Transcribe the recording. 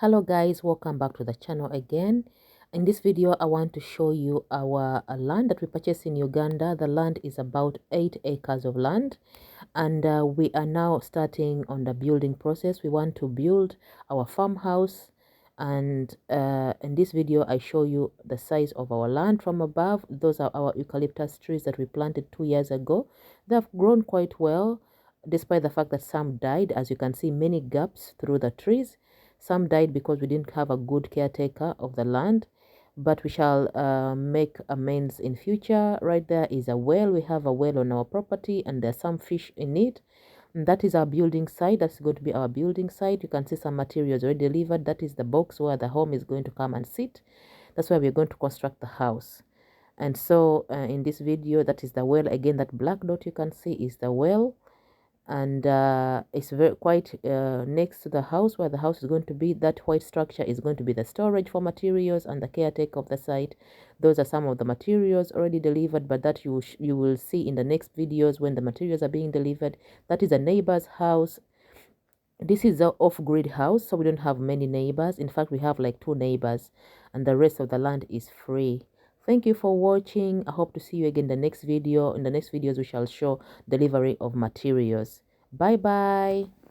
Hello guys, welcome back to the channel again. In this video I want to show you our land that we purchased in Uganda. The land is about 8 acres of land, and we are now starting on the building process. We want to build our farmhouse, and in this video I show you the size of our land from above. Those are our eucalyptus trees that we planted 2 years ago. They have grown quite well despite the fact that some died. As you can see, many gaps through the trees. Some died because we didn't have a good caretaker of the land, but we shall make amends in future. Right there is a well. We have a well on our property, and there's some fish in it. And that is our building site. That's going to be our building site. You can see some materials already delivered. That is the box where the home is going to come and sit. That's where we're going to construct the house. And so in this video, that is the well. Again, that black dot you can see is the well, and it's very quite next to the house where the house is going to be. That white structure is going to be the storage for materials and the caretaker of the site. Those are some of the materials already delivered, but that you will see in the next videos when the materials are being delivered. That is a neighbor's house. This is an off-grid house, so we don't have many neighbors. In fact, we have like 2 neighbors, and the rest of the land is free. Thank you for watching. I hope to see you again in the next video. In the next videos, we shall show delivery of materials. Bye bye.